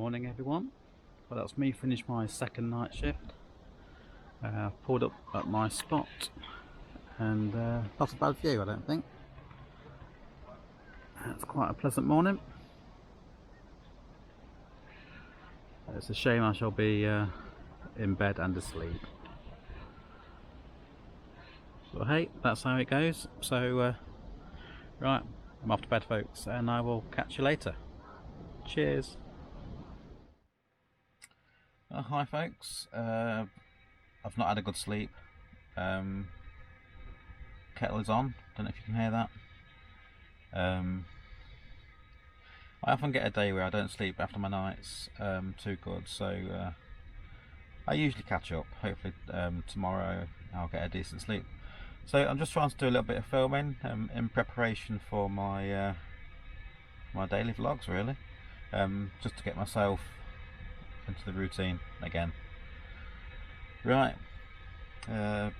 Morning everyone. Well, that's me finished my second night shift. Pulled up at my spot and not a bad view, I don't think. It's quite a pleasant morning. It's a shame I shall be in bed and asleep. But hey, that's how it goes. So right, I'm off to bed folks, and I will catch you later. Cheers. Hi folks, I've not had a good sleep. Kettle is on, don't know if you can hear that. I often get a day where I don't sleep after my nights too good, so I usually catch up. Hopefully tomorrow I'll get a decent sleep. So I'm just trying to do a little bit of filming in preparation for my my daily vlogs really, just to get myself into the routine again. Right, better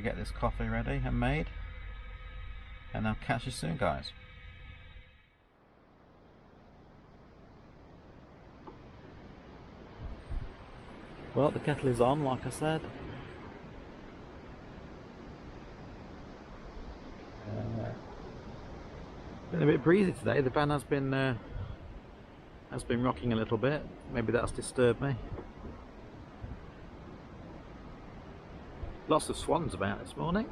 get this coffee ready and made, and I'll catch you soon guys. Well, the kettle is on, like I said. Been a bit breezy today. The van has been rocking a little bit. Maybe that's disturbed me. Lots of swans about this morning.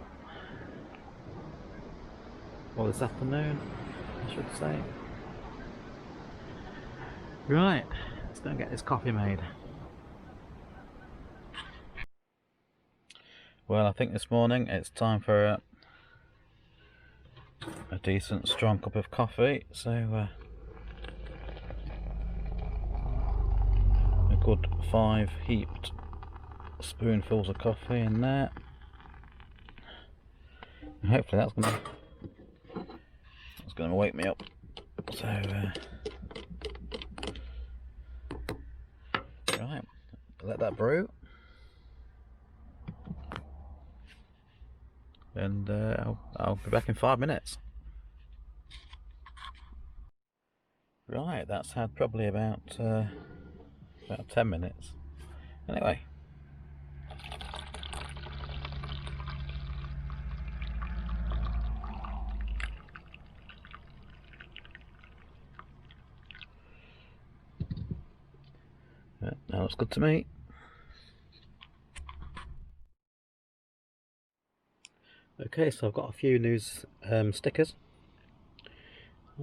Or this afternoon, I should say. Right, let's go and get this coffee made. Well, I think this morning it's time for a decent strong cup of coffee. So a good 5 heaped spoonfuls of coffee in there. And hopefully that's gonna wake me up. So right, let that brew, and I'll be back in 5 minutes. Right, that's had probably about 10 minutes. Anyway. That looks good to me. Okay, so I've got a few new stickers.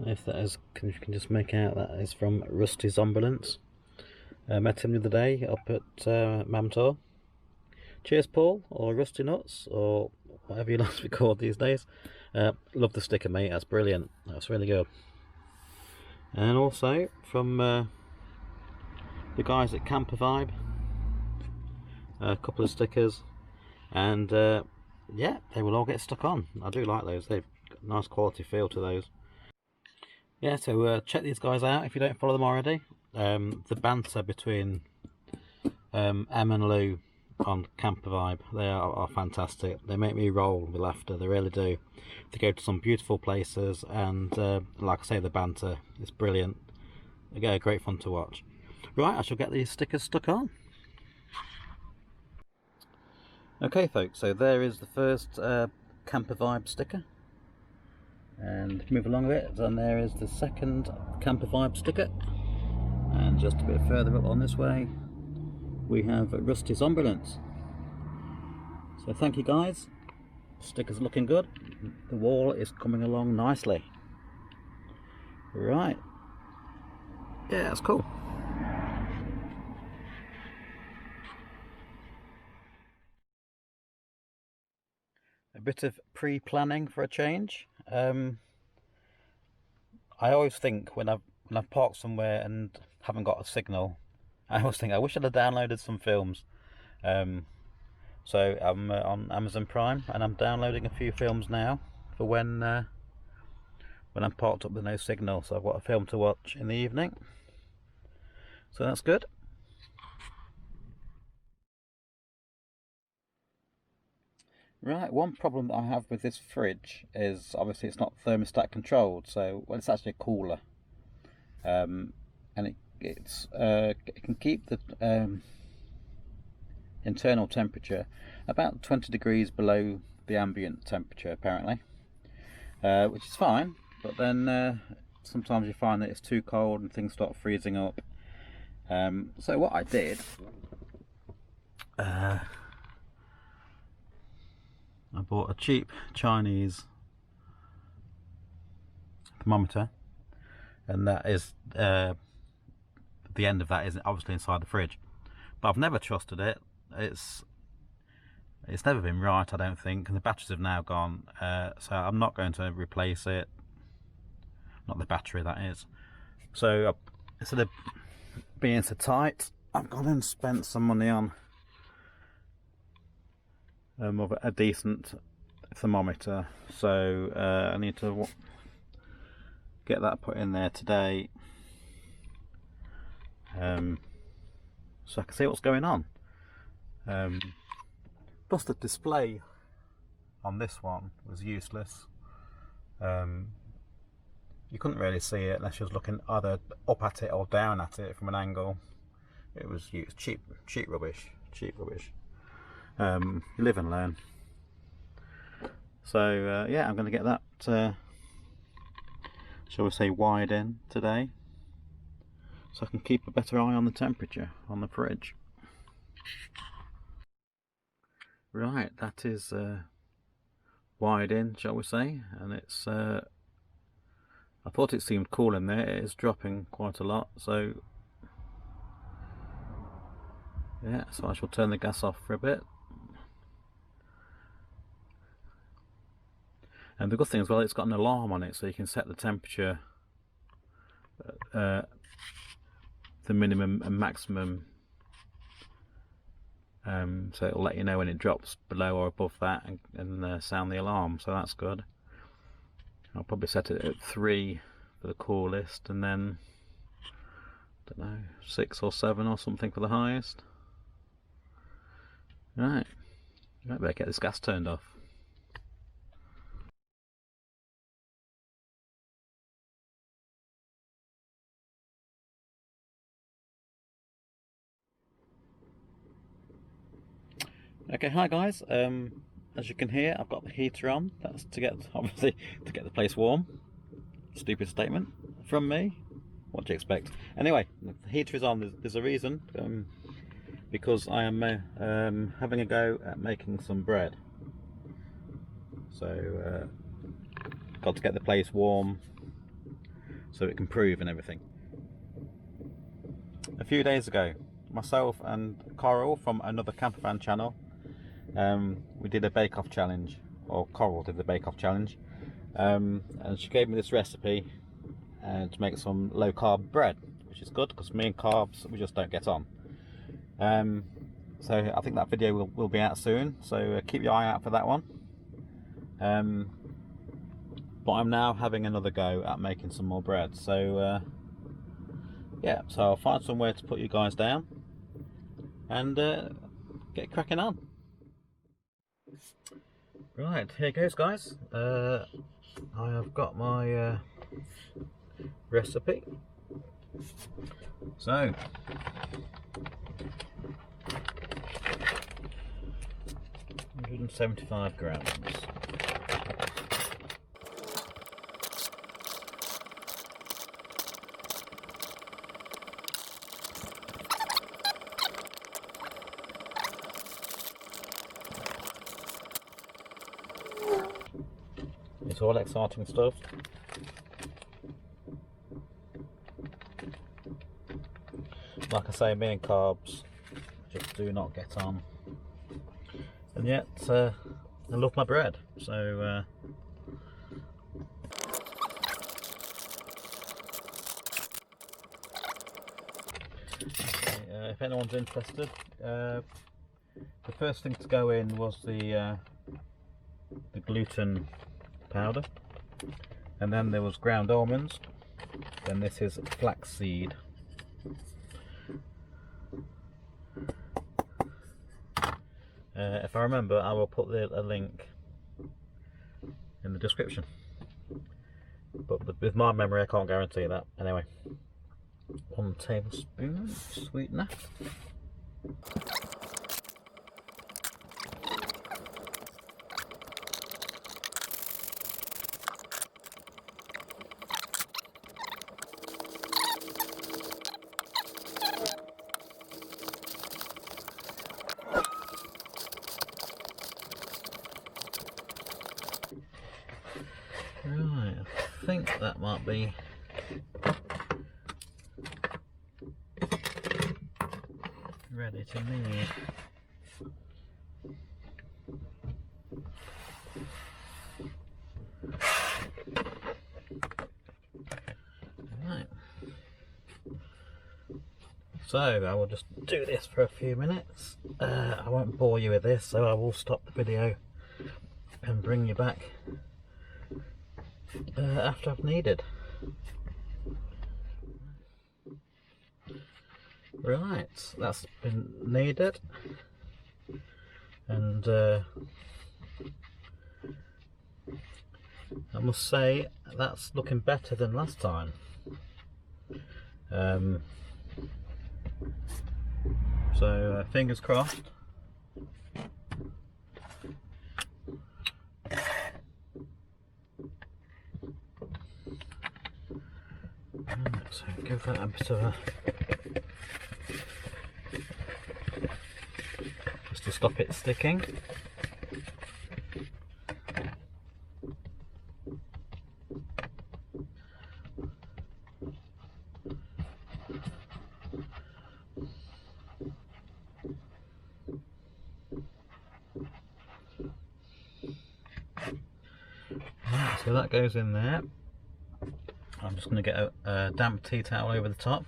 If that is, you can just make out that is from Rusty Zombulance. Met him the other day up at Vantour. Cheers Paul, or Rusty Nuts, or whatever you like to be called these days. Love the sticker mate, that's brilliant, that's really good. And also from the guys at Campervan, a couple of stickers, and yeah, they will all get stuck on. I do like those, they've got a nice quality feel to those. Yeah, so check these guys out if you don't follow them already. The banter between Em and Lou on Camper Vibe, they are fantastic. They make me roll with laughter, they really do. They go to some beautiful places, and like I say, the banter is brilliant. Again, great fun to watch. Right, I shall get these stickers stuck on. Okay folks, so there is the first Camper Vibe sticker, and move along a bit, and there is the second Camper Vibe sticker, and just a bit further up on this way we have Rusty's Ambulance. So thank you guys, stickers looking good, the wall is coming along nicely. Right, yeah, that's cool. A bit of pre-planning for a change. I always think when I've parked somewhere and haven't got a signal, I always think I wish I'd have downloaded some films. So I'm on Amazon Prime, and I'm downloading a few films now for when I'm parked up with no signal. So I've got a film to watch in the evening. So that's good. Right, one problem that I have with this fridge is obviously it's not thermostat controlled, so well, it's actually a cooler, and it can keep the internal temperature about 20 degrees below the ambient temperature apparently, which is fine, but then sometimes you find that it's too cold and things start freezing up. So what I did, I bought a cheap Chinese thermometer, and that is the end of that is obviously inside the fridge, but I've never trusted it. It's never been right, I don't think, and the batteries have now gone, so I'm not going to replace it, not the battery that is. So instead of being so tight, I've gone and spent some money on a decent thermometer, so I need to get that put in there today, so I can see what's going on. Plus the display on this one was useless. You couldn't really see it unless you was looking either up at it or down at it from an angle. It was cheap rubbish. You live and learn. So yeah, I'm going to get that, shall we say, wired in today, so I can keep a better eye on the temperature on the fridge. Right, that is wired in, shall we say, and it's I thought it seemed cool in there. It is dropping quite a lot, so yeah, so I shall turn the gas off for a bit. And the good thing as well, it's got an alarm on it, so you can set the temperature, the minimum and maximum, so it'll let you know when it drops below or above that, and sound the alarm, so that's good. I'll probably set it at 3 for the coolest, and then, I don't know, 6 or 7 or something for the highest. Right, I better get this gas turned off. Okay, hi guys. As you can hear, I've got the heater on. That's to get, obviously, to get the place warm. Stupid statement from me. What do you expect? Anyway, the heater is on. There's a reason. Because I am having a go at making some bread. So, got to get the place warm so it can prove and everything. A few days ago, myself and Coral from another Campervan channel, we did a bake-off challenge, or Coral did the bake-off challenge, and she gave me this recipe to make some low-carb bread, which is good because me and carbs, we just don't get on. So I think that video will be out soon, so keep your eye out for that one. But I'm now having another go at making some more bread, so yeah, so I'll find somewhere to put you guys down and get cracking on. Right, here goes guys. I have got my recipe. So 175 grams. It's all exciting stuff. Like I say, me and carbs just do not get on, and yet I love my bread. So if anyone's interested, the first thing to go in was the gluten powder, and then there was ground almonds, then this is flaxseed. If I remember, I will put a link in the description, but with my memory I can't guarantee that. Anyway, 1 tablespoon sweetener. Right, I think that might be ready to knead. Right. So I will just do this for a few minutes. I won't bore you with this, so I will stop the video and bring you back after I've kneaded. Right, that's been kneaded, and I must say that's looking better than last time. So fingers crossed. So give that a bit of a, just to stop it sticking. Right, so that goes in there. I'm just going to get a damp tea towel over the top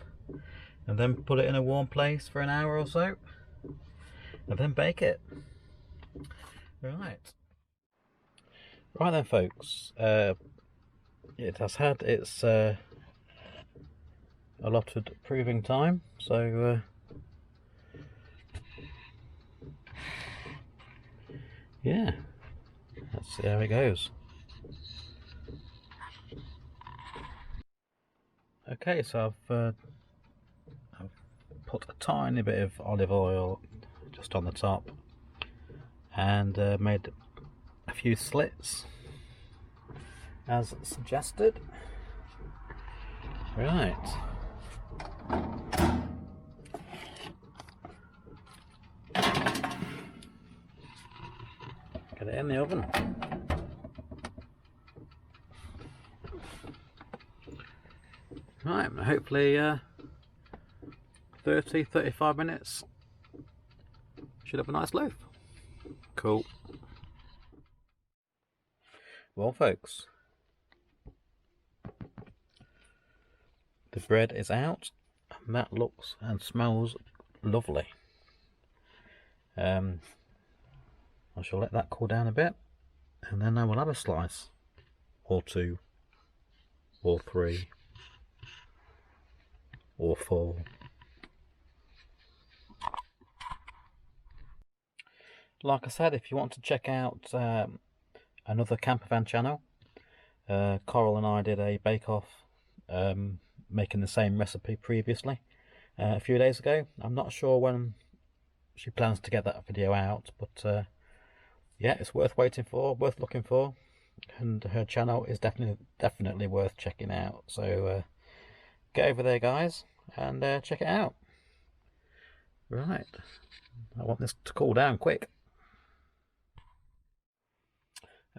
and then put it in a warm place for an hour or so and then bake it. Right then folks, it has had its allotted proving time, so yeah, let's see how it goes. Okay, so I've put a tiny bit of olive oil just on the top and made a few slits as suggested. Right. Get it in the oven. Right, hopefully 30-35 minutes should have a nice loaf. Cool. Well folks, the bread is out and that looks and smells lovely. I shall let that cool down a bit and then I will have a slice or 2 or 3 or 4. Like I said, if you want to check out another Campervan channel, Coral and I did a bake-off making the same recipe previously a few days ago. I'm not sure when she plans to get that video out, but yeah, it's worth waiting for, worth looking for, and her channel is definitely worth checking out. So get over there guys and check it out. Right, I want this to cool down quick.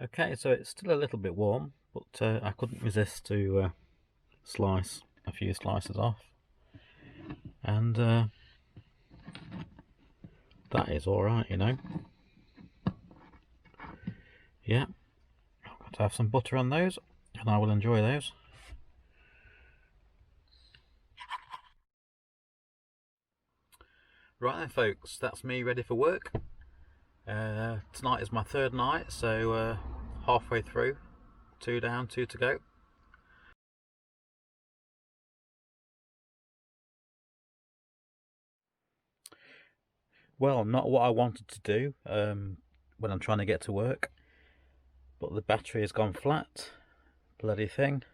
Okay, so it's still a little bit warm, but I couldn't resist to slice a few slices off, and that is alright, you know. Yeah, I've got to have some butter on those and I will enjoy those. Right then folks, that's me ready for work. Tonight is my 3rd night, so halfway through, 2 down, 2 to go. Well, not what I wanted to do when I'm trying to get to work, but the battery has gone flat. Bloody thing.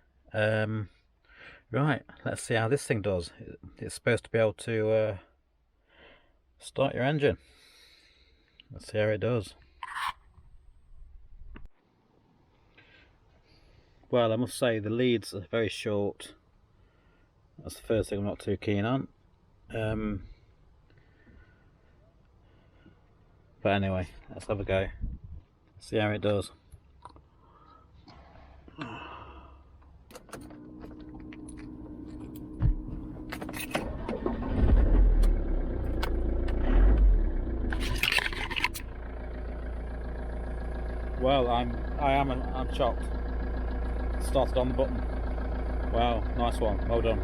Right, let's see how this thing does. It's supposed to be able to start your engine. Let's see how it does. Well, I must say the leads are very short. That's the first thing I'm not too keen on. But anyway, let's have a go. See how it does. Well, I'm shocked. Started on the button. Wow, nice one. Well done.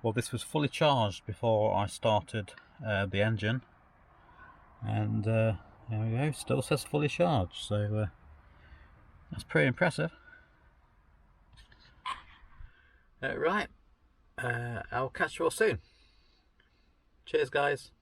Well, this was fully charged before I started the engine, and there we go. Still says fully charged, so that's pretty impressive. Right, I'll catch you all soon. Cheers, guys.